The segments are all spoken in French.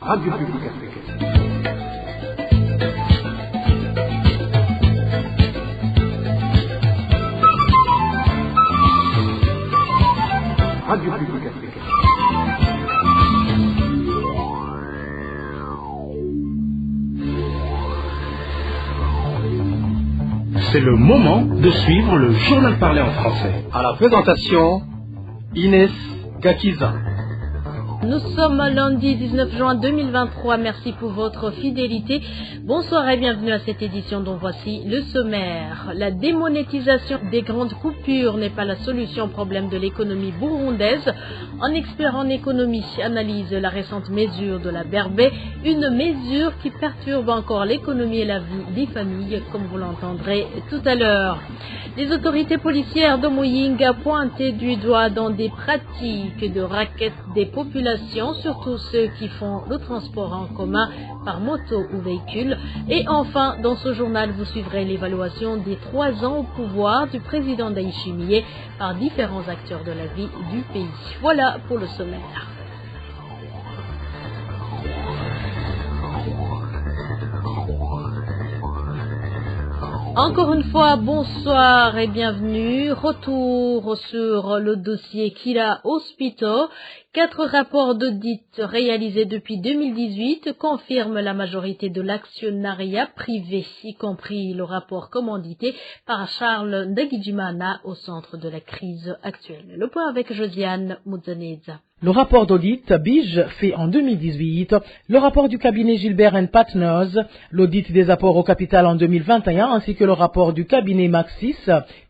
Radio Publique Africaine. Radio Publique Africaine. C'est le moment de suivre le journal parlé en français. À la présentation, Inès Gakiza. Nous sommes lundi 19 juin 2023. Merci pour votre fidélité. Bonsoir et bienvenue à cette édition dont voici le sommaire. La démonétisation des grandes coupures n'est pas la solution au problème de l'économie burundaise. Un expert en économie analyse la récente mesure de la Berbé, une mesure qui perturbe encore l'économie et la vie des familles, comme vous l'entendrez tout à l'heure. Les autorités policières de Muyinga pointaient du doigt dans des pratiques de racket des populations, surtout ceux qui font le transport en commun par moto ou véhicule. Et enfin, dans ce journal, vous suivrez l'évaluation des 3 ans au pouvoir du président Ndayishimiye par différents acteurs de la vie du pays. Voilà pour le sommaire. Encore une fois, bonsoir et bienvenue. Retour sur le dossier Kira Hospital. 4 rapports d'audit réalisés depuis 2018 confirment la majorité de l'actionnariat privé, y compris le rapport commandité par Charles Ndagijimana au centre de la crise actuelle. Le point avec Josiane Mouzaneza. Le rapport d'audit BIJ fait en 2018, le rapport du cabinet Gilbert & Partners, l'audit des apports au capital en 2021 ainsi que le rapport du cabinet Maxis,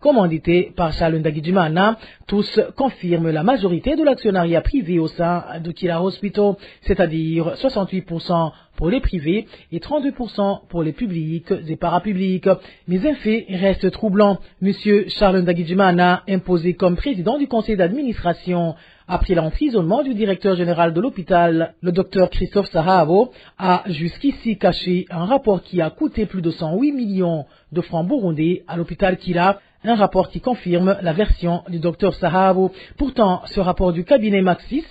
commandité par Charles Ndagijimana, tous confirment la majorité de l'actionnariat privé au sein de Kira Hospital, c'est-à-dire 68% pour les privés et 32% pour les publics et parapublics. Mais un fait reste troublant. Monsieur Charles Ndagijimana, imposé comme président du conseil d'administration, après l'emprisonnement du directeur général de l'hôpital, le docteur Christophe Sahabo, a jusqu'ici caché un rapport qui a coûté plus de 108 millions de francs burundais à l'hôpital Kira. Un rapport qui confirme la version du docteur Sahabo. Pourtant, ce rapport du cabinet Maxis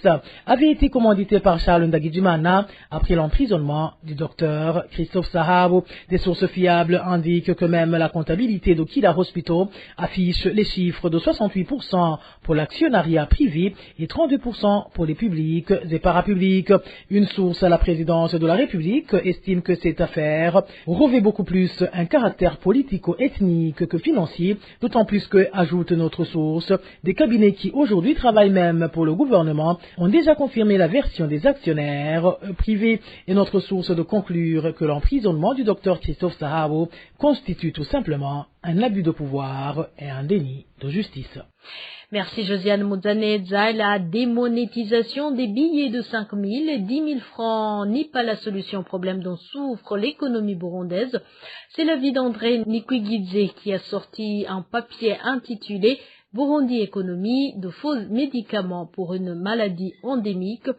avait été commandité par Charles Ndagijimana après l'emprisonnement du docteur Christophe Sahabo. Des sources fiables indiquent que même la comptabilité de Kira Hospital affiche les chiffres de 68% pour l'actionnariat privé et 32% pour les publics et parapublics. Une source à la présidence de la République estime que cette affaire revêt beaucoup plus un caractère politico-ethnique que financier. D'autant plus que, ajoute notre source, des cabinets qui aujourd'hui travaillent même pour le gouvernement ont déjà confirmé la version des actionnaires privés. Et notre source de conclure que l'emprisonnement du docteur Christophe Sahabo constitue tout simplement un abus de pouvoir et un déni de justice. Merci Josiane Mouzaneza. La démonétisation des billets de 5 000 et 10 000 francs n'est pas la solution au problème dont souffre l'économie burundaise. C'est l'avis d'André Nikwigidze qui a sorti un papier intitulé « Burundi économie, de faux médicaments pour une maladie endémique ».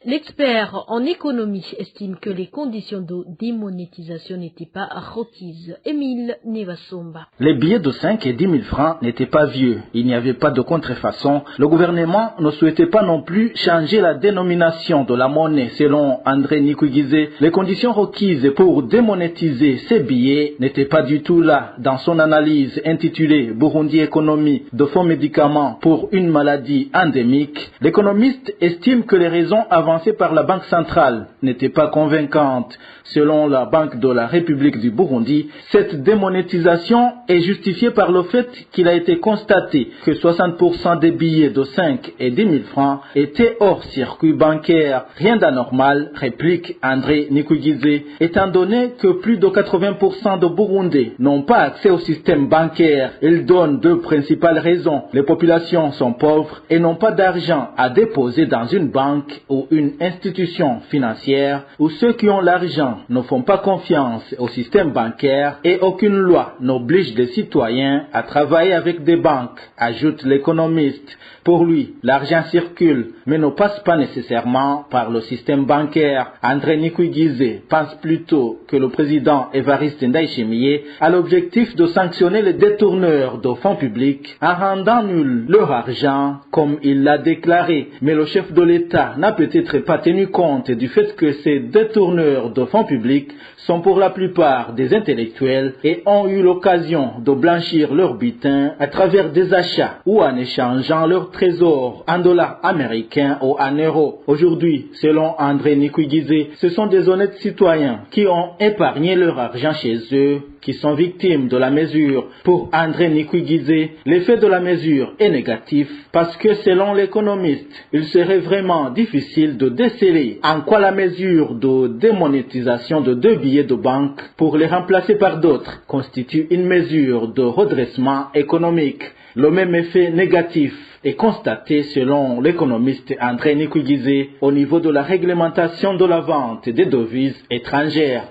L'expert en économie estime que les conditions de démonétisation n'étaient pas requises. Émile Nevasomba. Les billets de 5 et 10 000 francs n'étaient pas vieux. Il n'y avait pas de contrefaçon. Le gouvernement ne souhaitait pas non plus changer la dénomination de la monnaie. Selon André Nikwigidze, les conditions requises pour démonétiser ces billets n'étaient pas du tout là. Dans son analyse intitulée « Burundi économie, de faux médicaments pour une maladie endémique », l'économiste estime que les raisons avancées par la Banque centrale n'était pas convaincante. Selon la Banque de la République du Burundi, cette démonétisation est justifiée par le fait qu'il a été constaté que 60% des billets de 5 et 10 000 francs étaient hors circuit bancaire. Rien d'anormal, réplique André Nikwigidze, étant donné que plus de 80% de Burundais n'ont pas accès au système bancaire. Il donne 2 principales raisons. Les populations sont pauvres et n'ont pas d'argent à déposer dans une banque ou une institution financière, ou ceux qui ont l'argent ne font pas confiance au système bancaire et aucune loi n'oblige les citoyens à travailler avec des banques, ajoute l'économiste. Pour lui, l'argent circule, mais ne passe pas nécessairement par le système bancaire. André Nikwigidze pense plutôt que le président Evariste Ndayishimiye a l'objectif de sanctionner les détourneurs de fonds publics en rendant nul leur argent, comme il l'a déclaré. Mais le chef de l'État n'a peut-être n'être pas tenu compte du fait que ces détourneurs de fonds publics sont pour la plupart des intellectuels et ont eu l'occasion de blanchir leur butin à travers des achats ou en échangeant leur trésor en dollars américains ou en euros. Aujourd'hui, selon André Nikwigizé, ce sont des honnêtes citoyens qui ont épargné leur argent chez eux qui sont victimes de la mesure. Pour André Nikwigizé, l'effet de la mesure est négatif parce que selon l'économiste, il serait vraiment difficile de déceler en quoi la mesure de démonétisation de 2 billets de banque pour les remplacer par d'autres constitue une mesure de redressement économique. Le même effet négatif est constaté selon l'économiste André Nikwigizé au niveau de la réglementation de la vente des devises étrangères.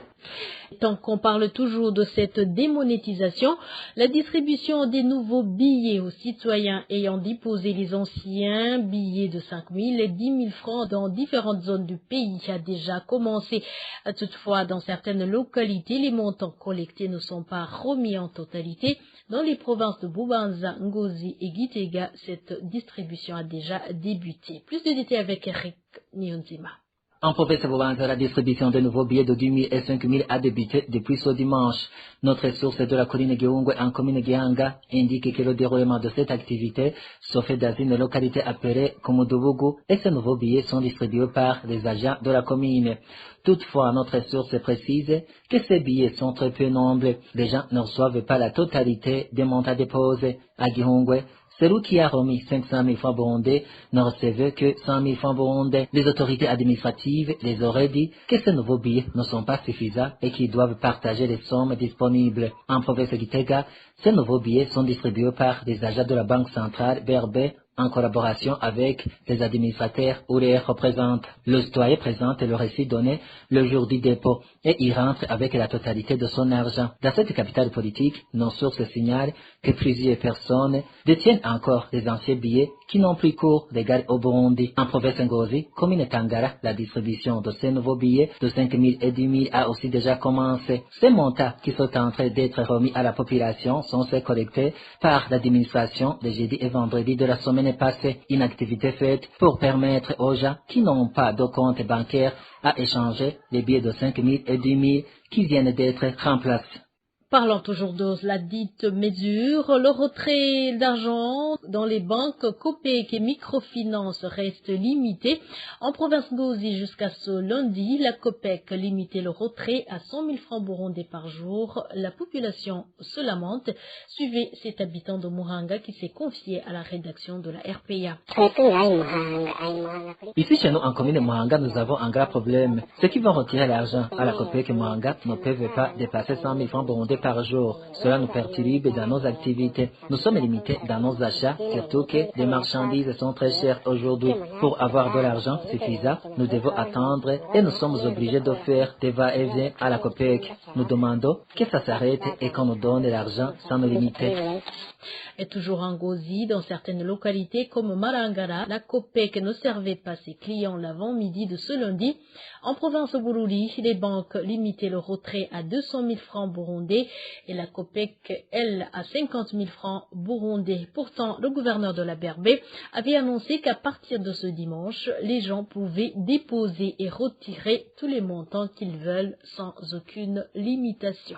Tant qu'on parle toujours de cette démonétisation, la distribution des nouveaux billets aux citoyens ayant déposé les anciens billets de 5 000 et 10 000 francs dans différentes zones du pays a déjà commencé. Toutefois, dans certaines localités, les montants collectés ne sont pas remis en totalité. Dans les provinces de Bubanza, Ngozi et Gitega, cette distribution a déjà débuté. Plus de détails avec Eric Nyonzima. En province de Bubanza, la distribution de nouveaux billets de 10 000 et 5 000 a débuté depuis ce dimanche. Notre source de la colline Gihungwe en commune Gihanga indique que le déroulement de cette activité se fait dans une localité appelée Kumudubugu et ces nouveaux billets sont distribués par les agents de la commune. Toutefois, notre source précise que ces billets sont très peu nombreux. Les gens ne reçoivent pas la totalité des montants déposés. À Gihungwe, celui qui a remis 500 000 francs burundais ne recevait que 100 000 francs burundais. Les autorités administratives les auraient dit que ces nouveaux billets ne sont pas suffisants et qu'ils doivent partager les sommes disponibles. En province de Gitega, ces nouveaux billets sont distribués par des agents de la Banque centrale BRB en collaboration avec les administrateurs ou les représentants. Le citoyen présente le récit donné le jour du dépôt et il rentre avec la totalité de son argent. Dans cette capitale politique, nos sources signalent que plusieurs personnes détiennent encore des anciens billets qui n'ont plus cours légal au Burundi. En province Ngozi, commune Tangara, la distribution de ces nouveaux billets de 5 000 et 10 000 a aussi déjà commencé. Ces montants qui sont en train d'être remis à la population sont ceux collectés par l'administration le jeudi et vendredi de la semaine passée. Une activité faite pour permettre aux gens qui n'ont pas de compte bancaire à échanger les billets de 5 000 et 10 000 qui viennent d'être remplacés. Parlant toujours de la dite mesure, le retrait d'argent dans les banques Copec et microfinance reste limité. En province Ngozi, jusqu'à ce lundi, la Copec limitait le retrait à 100 000 francs burundais par jour. La population se lamente. Suivez cet habitant de Muhanga qui s'est confié à la rédaction de la RPA. Ici chez nous en commune de Muhanga, nous avons un grand problème. Ceux qui vont retirer l'argent à la Copec et Muhanga ne peuvent pas dépasser 100 000 francs burundais par jour. Cela nous perturbe dans nos activités. Nous sommes limités dans nos achats, surtout que les marchandises sont très chères aujourd'hui. Pour avoir de l'argent suffisant, nous devons attendre et nous sommes obligés de faire des va-et-vient à la Copec. Nous demandons que ça s'arrête et qu'on nous donne l'argent sans nous limiter. Et toujours en Ngozi, dans certaines localités comme Marangara, la Copec ne servait pas ses clients l'avant-midi de ce lundi. En province Bururi, les banques limitaient le retrait à 200 000 francs burundais et la Copec, elle, à 50 000 francs burundais. Pourtant, le gouverneur de la BRB avait annoncé qu'à partir de ce dimanche, les gens pouvaient déposer et retirer tous les montants qu'ils veulent sans aucune limitation.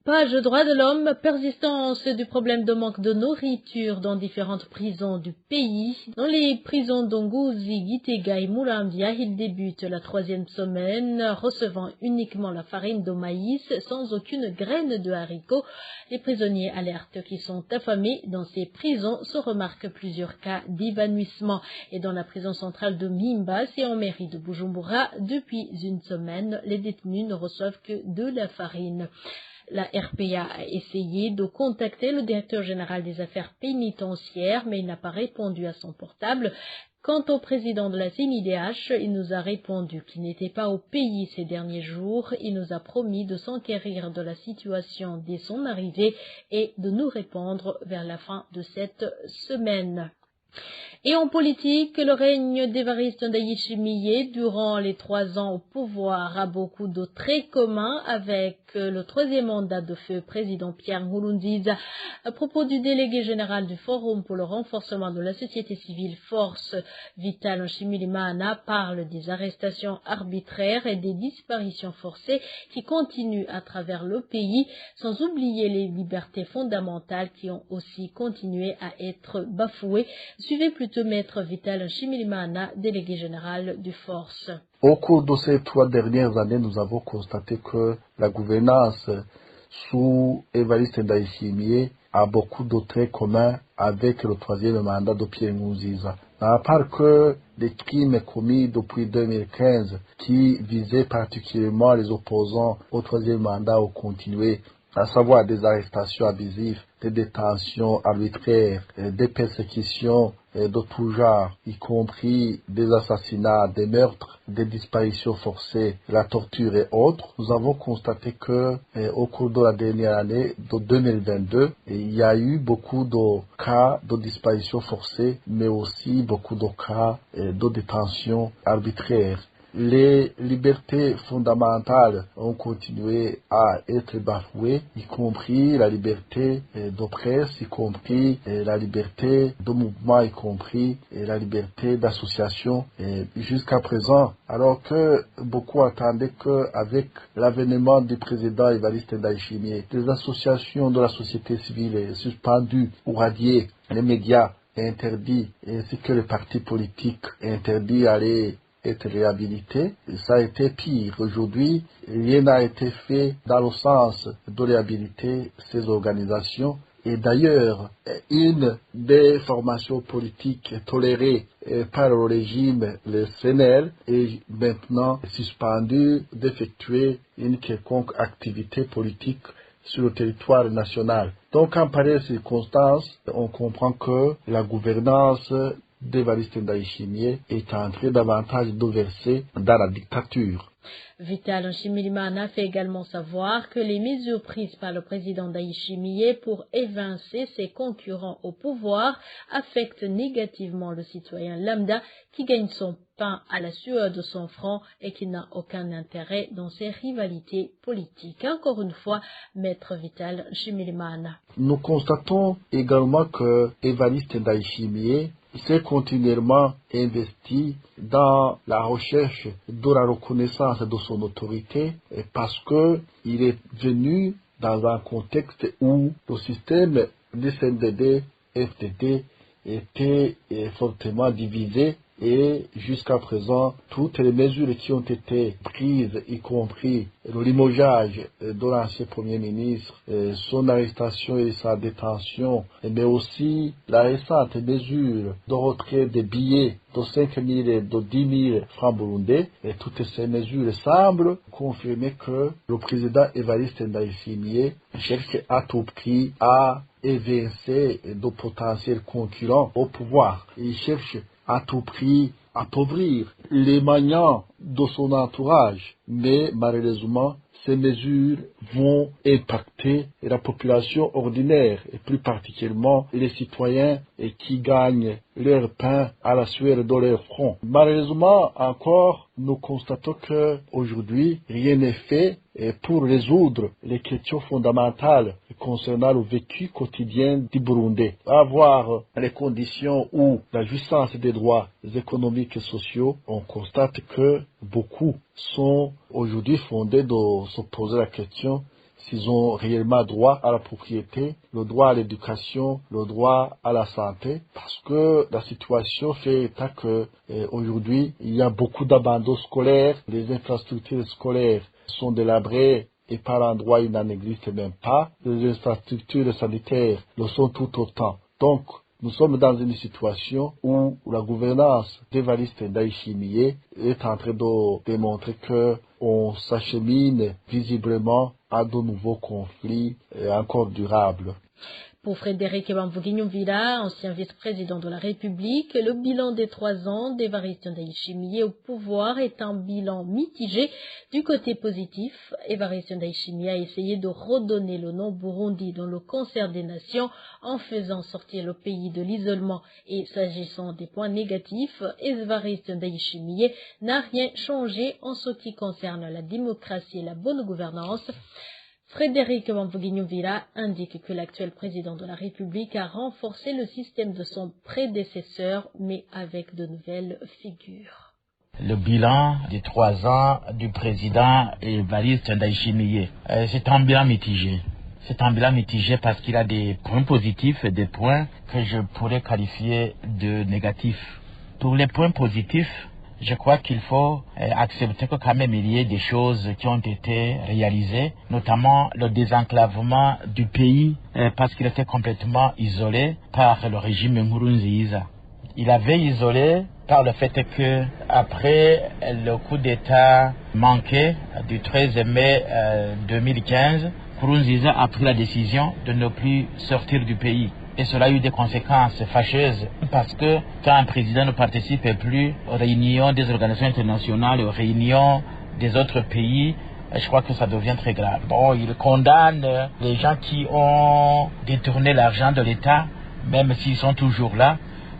Page droits de l'homme, persistance du problème de manque de nourriture dans différentes prisons du pays. Dans les prisons d'Ongozi, Gitega et Muramvya, il débute la 3e semaine, recevant uniquement la farine de maïs sans aucune graine de haricot. Les prisonniers alertent qu'ils sont affamés. Dans ces prisons se remarquent plusieurs cas d'évanouissement. Et dans la prison centrale de Mimba, c'est en mairie de Bujumbura, depuis une semaine, les détenus ne reçoivent que de la farine. La RPA a essayé de contacter le directeur général des affaires pénitentiaires, mais il n'a pas répondu à son portable. Quant au président de la CNIDH, il nous a répondu qu'il n'était pas au pays ces derniers jours. Il nous a promis de s'enquérir de la situation dès son arrivée et de nous répondre vers la fin de cette semaine. Et en politique, le règne d'Évariste Ndayishimiye durant les 3 ans au pouvoir a beaucoup de traits communs avec le 3e mandat de feu président Pierre Nkurunziza. À propos du délégué général du Forum pour le renforcement de la société civile Force, Vital Nshimirimana parle des arrestations arbitraires et des disparitions forcées qui continuent à travers le pays, sans oublier les libertés fondamentales qui ont aussi continué à être bafouées. Suivez plutôt Maître Vital Nshimirimana, délégué général du Force. Au cours de ces 3 dernières années, nous avons constaté que la gouvernance sous Évariste Ndayishimiye a beaucoup de traits communs avec le 3e mandat de Pierre Nkurunziza. À part que les crimes commis depuis 2015 qui visaient particulièrement les opposants au 3e mandat ont continué, à savoir des arrestations abusives, des détentions arbitraires, des persécutions de tout genre, y compris des assassinats, des meurtres, des disparitions forcées, la torture et autres. Nous avons constaté que au cours de la dernière année, de 2022, il y a eu beaucoup de cas de disparitions forcées, mais aussi beaucoup de cas de détention arbitraire. Les libertés fondamentales ont continué à être bafouées, y compris la liberté de presse, y compris la liberté de mouvement, y compris la liberté d'association jusqu'à présent. Alors que beaucoup attendaient qu'avec l'avènement du président Évariste Ndayishimiye, les associations de la société civile suspendues ou radiées, les médias interdits, ainsi que les partis politiques interdits allaient être réhabilité, ça a été pire. Aujourd'hui, rien n'a été fait dans le sens de réhabiliter ces organisations. Et d'ailleurs, une des formations politiques tolérées par le régime, le CNL, est maintenant suspendue d'effectuer une quelconque activité politique sur le territoire national. Donc, en pareille circonstance, on comprend que la gouvernance d'Évariste Ndayishimiye est en train davantage de verser dans la dictature. Vital Nshimirimana fait également savoir que les mesures prises par le président Ndayishimiye pour évincer ses concurrents au pouvoir affectent négativement le citoyen lambda qui gagne son pain à la sueur de son front et qui n'a aucun intérêt dans ces rivalités politiques. Encore une fois, Maître Vital Nshimirimana. Nous constatons également que Évariste Ndayishimiye s'est continuellement investi dans la recherche de la reconnaissance de son autorité parce que il est venu dans un contexte où le système du CNDD-FDD était fortement divisé et jusqu'à présent, toutes les mesures qui ont été prises, y compris le limogeage de l'ancien Premier ministre, son arrestation et sa détention, mais aussi la récente mesure de retrait des billets de 5 000 et de 10 000 francs burundais, et toutes ces mesures semblent confirmer que le président Évariste Ndayishimiye cherche à tout prix à évincer de potentiels concurrents au pouvoir. Il cherche à tout prix appauvrir les maniants de son entourage. Mais malheureusement, ces mesures vont impacter la population ordinaire et plus particulièrement les citoyens qui gagnent leur pain à la sueur de leur front. Malheureusement, encore, nous constatons que aujourd'hui, rien n'est fait pour résoudre les questions fondamentales concernant le vécu quotidien du Burundi. Avoir les conditions où la jouissance des droits économiques et sociaux, on constate que beaucoup sont aujourd'hui fondés de se poser la question s'ils ont réellement droit à la propriété, le droit à l'éducation, le droit à la santé, parce que la situation fait état que aujourd'hui il y a beaucoup d'abandon scolaire, les infrastructures scolaires sont délabrées et par endroits il n'en existe même pas, les infrastructures sanitaires le sont tout autant. Donc nous sommes dans une situation où la gouvernance d'Évariste Ndayishimiye est en train de démontrer que on s'achemine visiblement à de nouveaux conflits encore durables. Pour Frédéric Bamvugi-Nyumvira, ancien vice-président de la République, le bilan des 3 ans d'Évariste Ndayishimiye au pouvoir est un bilan mitigé. Du côté positif, Évariste Ndayishimiye a essayé de redonner le nom Burundi dans le concert des nations en faisant sortir le pays de l'isolement. Et s'agissant des points négatifs, Évariste Ndayishimiye n'a rien changé en ce qui concerne la démocratie et la bonne gouvernance. Frédéric Bamvugi-Nyumvira indique que l'actuel président de la République a renforcé le système de son prédécesseur, mais avec de nouvelles figures. Le bilan des 3 ans du président Évariste Ndayishimiye, c'est un bilan mitigé. C'est un bilan mitigé parce qu'il a des points positifs et des points que je pourrais qualifier de négatifs. Pour les points positifs, je crois qu'il faut accepter que quand même il y ait des choses qui ont été réalisées, notamment le désenclavement du pays parce qu'il était complètement isolé par le régime Nkurunziza. Il avait isolé par le fait que après le coup d'État manqué du 13 mai 2015, Nkurunziza a pris la décision de ne plus sortir du pays. Et cela a eu des conséquences fâcheuses parce que quand un président ne participe plus aux réunions des organisations internationales, aux réunions des autres pays, je crois que ça devient très grave. Bon, il condamne les gens qui ont détourné l'argent de l'État, même s'ils sont toujours là.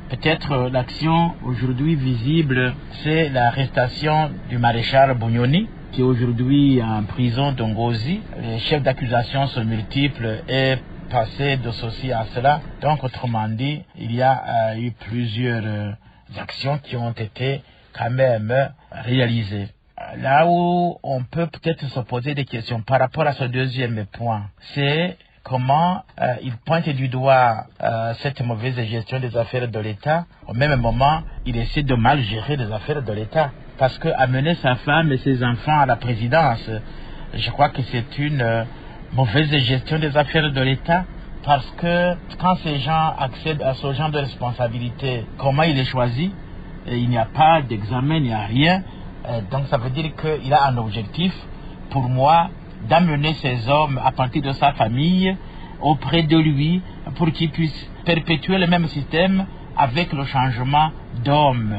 Peut-être l'action aujourd'hui visible, c'est l'arrestation du maréchal Bunyoni, qui est aujourd'hui en prison de Ngozi. Les chefs d'accusation sont multiples et passé de ceci à cela. Donc, autrement dit, il y a eu plusieurs actions qui ont été quand même réalisées. Là où on peut peut-être se poser des questions par rapport à ce deuxième point, c'est comment il pointe du doigt cette mauvaise gestion des affaires de l'État. Au même moment, il essaie de mal gérer les affaires de l'État. Parce que amener sa femme et ses enfants à la présidence, je crois que c'est une mauvaise gestion des affaires de l'État, parce que quand ces gens accèdent à ce genre de responsabilité, comment il est choisi? Il n'y a pas d'examen, il n'y a rien. Donc ça veut dire qu'il a un objectif, pour moi, d'amener ces hommes à partir de sa famille auprès de lui pour qu'ils puissent perpétuer le même système avec le changement d'hommes.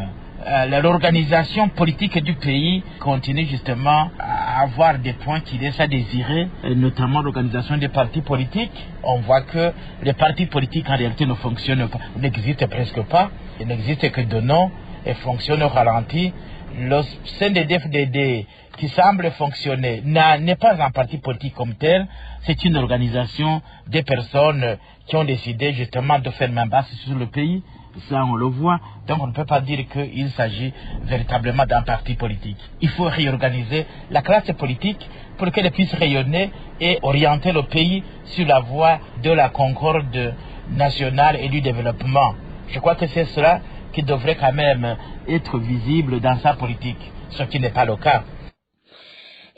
L'organisation politique du pays continue justement à avoir des points qui laissent à désirer, notamment l'organisation des partis politiques. On voit que les partis politiques en réalité ne fonctionnent pas, n'existent presque pas, ils n'existent que de nom et fonctionnent au ralenti. Le CNDD-FDD qui semble fonctionner n'est pas un parti politique comme tel, c'est une organisation des personnes qui ont décidé justement de faire main basse sur le pays. Ça, on le voit. Donc, on ne peut pas dire qu'il s'agit véritablement d'un parti politique. Il faut réorganiser la classe politique pour qu'elle puisse rayonner et orienter le pays sur la voie de la concorde nationale et du développement. Je crois que c'est cela qui devrait quand même être visible dans sa politique, ce qui n'est pas le cas.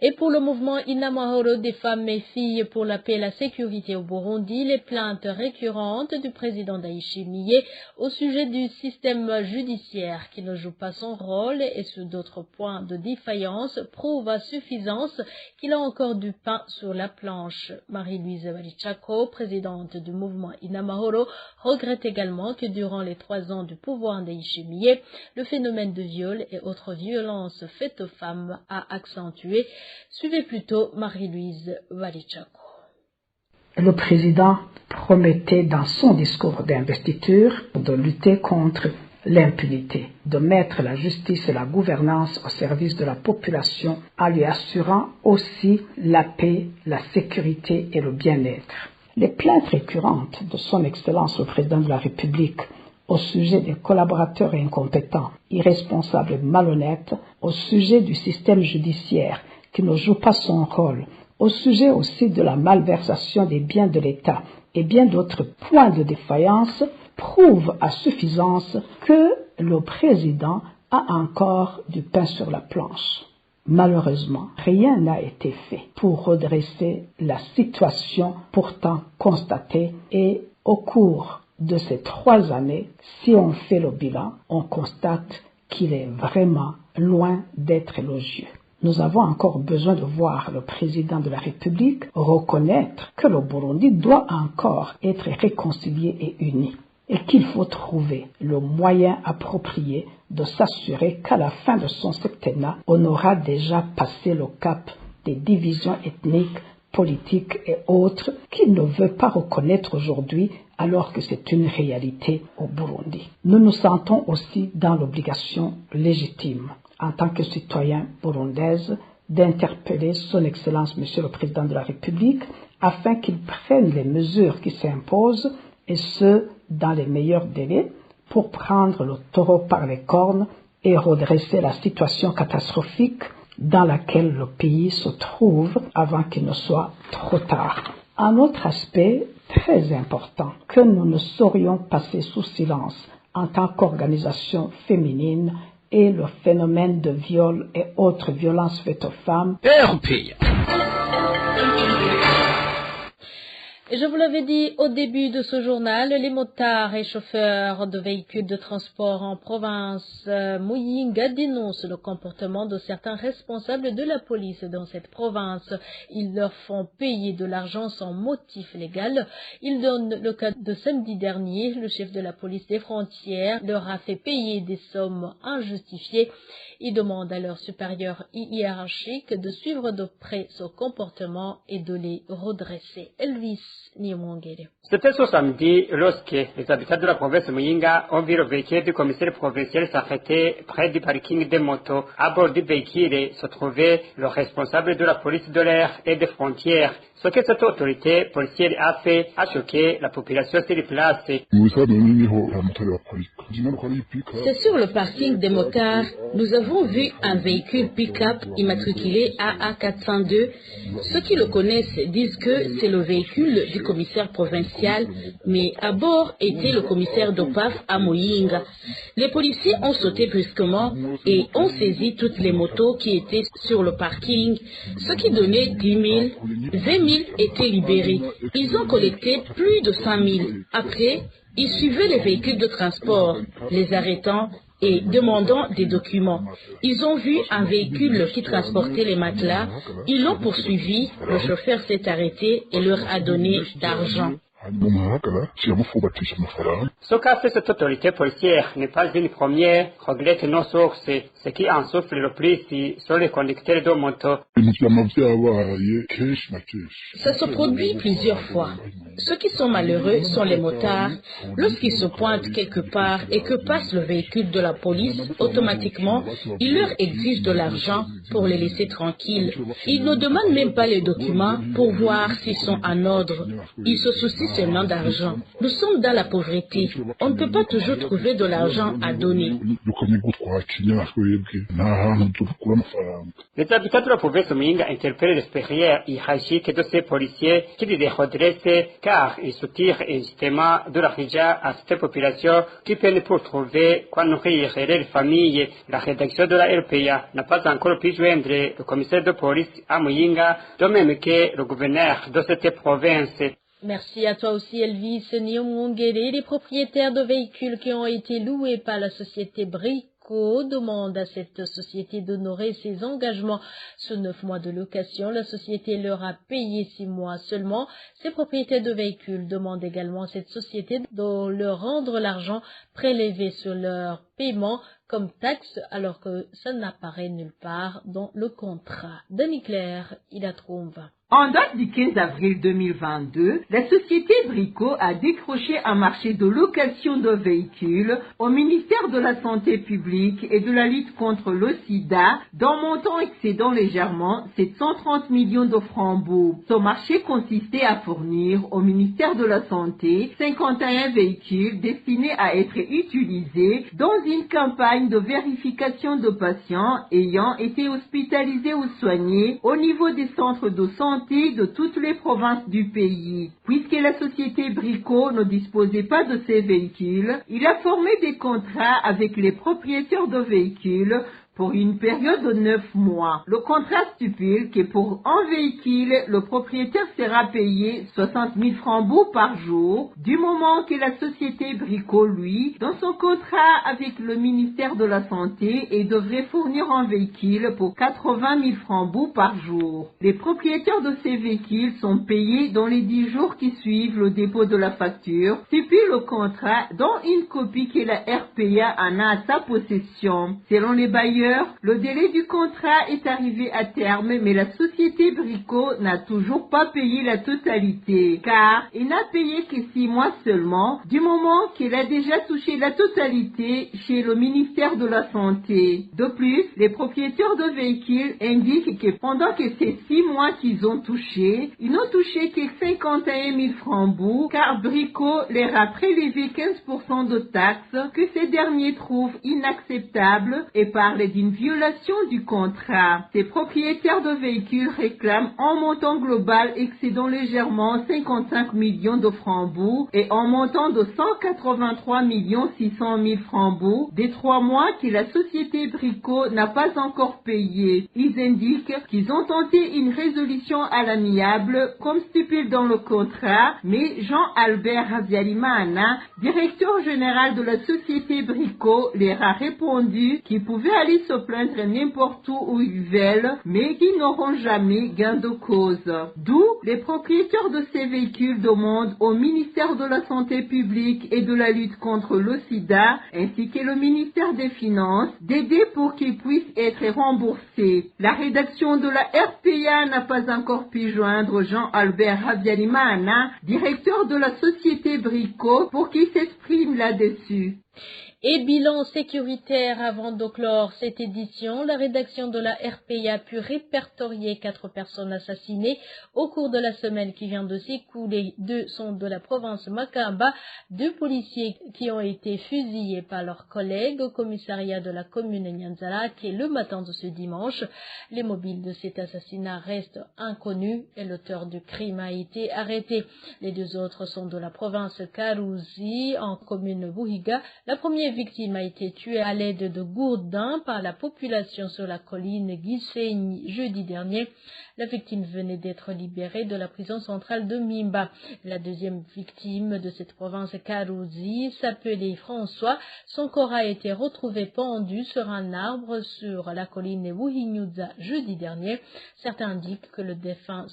Et pour le mouvement Inamahoro des femmes et filles pour la paix et la sécurité au Burundi, les plaintes récurrentes du président Ndayishimiye au sujet du système judiciaire qui ne joue pas son rôle et sur d'autres points de défaillance prouvent à suffisance qu'il a encore du pain sur la planche. Marie-Louise Balichako, présidente du mouvement Inamahoro, regrette également que durant les 3 ans du pouvoir Ndayishimiye, le phénomène de viol et autres violences faites aux femmes a accentué. Suivez plutôt Marie-Louise Balichako. Le président promettait dans son discours d'investiture de lutter contre l'impunité, de mettre la justice et la gouvernance au service de la population en lui assurant aussi la paix, la sécurité et le bien-être. Les plaintes récurrentes de son Excellence le président de la République au sujet des collaborateurs incompétents, irresponsables et malhonnêtes, au sujet du système judiciaire qui ne joue pas son rôle, au sujet aussi de la malversation des biens de l'État et bien d'autres points de défaillance, prouvent à suffisance que le président a encore du pain sur la planche. Malheureusement, rien n'a été fait pour redresser la situation pourtant constatée et au cours de ces 3 années, si on fait le bilan, on constate qu'il est vraiment loin d'être élogieux. Nous avons encore besoin de voir le président de la République reconnaître que le Burundi doit encore être réconcilié et uni et qu'il faut trouver le moyen approprié de s'assurer qu'à la fin de son septennat, on aura déjà passé le cap des divisions ethniques, politiques et autres qu'il ne veut pas reconnaître aujourd'hui alors que c'est une réalité au Burundi. Nous nous sentons aussi dans l'obligation légitime en tant que citoyens burundaises d'interpeller son Excellence Monsieur le Président de la République afin qu'il prenne les mesures qui s'imposent et ce, dans les meilleurs délais pour prendre le taureau par les cornes et redresser la situation catastrophique dans laquelle le pays se trouve avant qu'il ne soit trop tard. Un autre aspect très important que nous ne saurions passer sous silence en tant qu'organisation féminine est le phénomène de viol et autres violences faites aux femmes. Je vous l'avais dit au début de ce journal, les motards et chauffeurs de véhicules de transport en province Muyinga dénoncent le comportement de certains responsables de la police dans cette province. Ils leur font payer de l'argent sans motif légal. Ils donnent le cas de samedi dernier. Le chef de la police des frontières leur a fait payer des sommes injustifiées. Ils demandent à leurs supérieurs hiérarchiques de suivre de près ce comportement et de les redresser. Elvis Niamongere. C'était ce samedi lorsque les habitants de la province de Muyinga ont vu le véhicule du commissaire provincial s'arrêter près du parking des motos. À bord du véhicule se trouvait le responsable de la police de l'air et des frontières. Ce que cette autorité policière a fait a choqué la population sur place. C'est sur le parking des motards, nous avons vu un véhicule pick-up immatriculé AA402. Ceux qui le connaissent disent que c'est le véhicule du commissaire provincial, mais à bord était le commissaire d'OPAF à Muyinga. Les policiers ont sauté brusquement et ont saisi toutes les motos qui étaient sur le parking, ce qui donnait 10 000, 20 000 étaient libérés. Ils ont collecté plus de 100 000. Après, ils suivaient les véhicules de transport, les arrêtant et demandant des documents. Ils ont vu un véhicule qui transportait les matelas. Ils l'ont poursuivi. Le chauffeur s'est arrêté et leur a donné d'argent. Ce qu'a fait cette autorité policière n'est pas une première, regrette nos sources. Ce qui en souffre le plus sont les conducteurs de moto. Ça se produit plusieurs fois. Ceux qui sont malheureux sont les motards. Lorsqu'ils se pointent quelque part et que passe le véhicule de la police, automatiquement, ils leur exigent de l'argent pour les laisser tranquilles. Ils ne demandent même pas les documents pour voir s'ils sont en ordre. Ils se soucient seulement d'argent. Nous sommes dans la pauvreté. On ne peut pas toujours trouver de l'argent à donner. Les habitants de la province de Muyinga interpellent les supérieurs hiérarchiques de ces policiers qui les redressent car ils soutirent justement de l'argent à cette population qui peine pour trouver quoi nourrir les familles. La rédaction de la RPA n'a pas encore pu joindre le commissaire de police à Muyinga, de même que le gouverneur de cette province. Merci à toi aussi Elvis Niamongere. Les propriétaires de véhicules qui ont été loués par la société Brico demandent à cette société d'honorer ses engagements. Sur 9 mois de location, la société leur a payé 6 mois seulement. Ces propriétaires de véhicules demandent également à cette société de leur rendre l'argent prélevé sur leur paiement comme taxe alors que ça n'apparaît nulle part dans le contrat. Denis Claire, il a trouvé. En date du 15 avril 2022, la société Brico a décroché un marché de location de véhicules au ministère de la Santé publique et de la lutte contre le sida d'un montant excédant légèrement 730 millions de francs beaux. Ce marché consistait à fournir au ministère de la Santé 51 véhicules destinés à être utilisés dans une campagne de vérification de patients ayant été hospitalisés ou soignés au niveau des centres de santé de toutes les provinces du pays. Puisque la société Brico ne disposait pas de ces véhicules, il a formé des contrats avec les propriétaires de véhicules pour une période de 9 mois. Le contrat stipule que pour un véhicule, le propriétaire sera payé 60 000 francs par jour, du moment que la société Brico, lui, dans son contrat avec le ministère de la Santé, et devrait fournir un véhicule pour 80 000 francs par jour. Les propriétaires de ces véhicules sont payés dans les 10 jours qui suivent le dépôt de la facture, stipule le contrat, dont une copie que la RPA en a à sa possession. Selon les bailleurs, le délai du contrat est arrivé à terme, mais la société Brico n'a toujours pas payé la totalité, car il n'a payé que 6 mois seulement, du moment qu'il a déjà touché la totalité chez le ministère de la Santé. De plus, les propriétaires de véhicules indiquent que pendant que ces 6 mois qu'ils ont touché, ils n'ont touché que 51 000 francs, car Brico leur a prélevé 15% de taxes que ces derniers trouvent inacceptables et parlent d'une violation du contrat. Ces propriétaires de véhicules réclament un montant global excédant légèrement 55 millions de francs et un montant de 183 600 000 francs des 3 mois que la société Brico n'a pas encore payé. Ils indiquent qu'ils ont tenté une résolution à l'amiable, comme stipule dans le contrat, mais Jean-Albert Razialimana, directeur général de la société Brico, leur a répondu qu'ils pouvaient aller se plaindre n'importe où ils veulent, mais qu'ils n'auront jamais gain de cause. D'où les propriétaires de ces véhicules demandent au ministère de la Santé publique et de la lutte contre le sida, ainsi que le ministère des Finances, d'aider pour qu'ils puissent être remboursés. La rédaction de la RPA n'a pas encore pu joindre Jean-Albert Rabialimana, directeur de la société Brico, pour qu'il s'exprime là-dessus. Et bilan sécuritaire avant de clore cette édition, la rédaction de la RPA a pu répertorier 4 personnes assassinées au cours de la semaine qui vient de s'écouler. 2 sont de la province Makamba, 2 policiers qui ont été fusillés par leurs collègues au commissariat de la commune Nyanzala, le matin de ce dimanche. Les mobiles de cet assassinat restent inconnus et l'auteur du crime a été arrêté. Les 2 autres sont de la province Karouzi, en commune Buhiga. La première victime a été tuée à l'aide de gourdins par la population sur la colline Gisenyi jeudi dernier. La victime venait d'être libérée de la prison centrale de Mimba. La deuxième victime de cette province Karouzi s'appelait François. Son corps a été retrouvé pendu sur un arbre sur la colline Wuhinyuza jeudi dernier. Certains indiquent que le défunt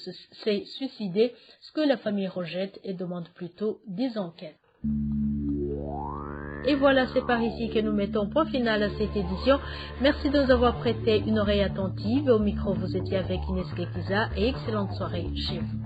s'est suicidé, ce que la famille rejette et demande plutôt des enquêtes. Et voilà, c'est par ici que nous mettons point final à cette édition. Merci de nous avoir prêté une oreille attentive. Au micro, vous étiez avec Inès Gekiza et excellente soirée chez vous.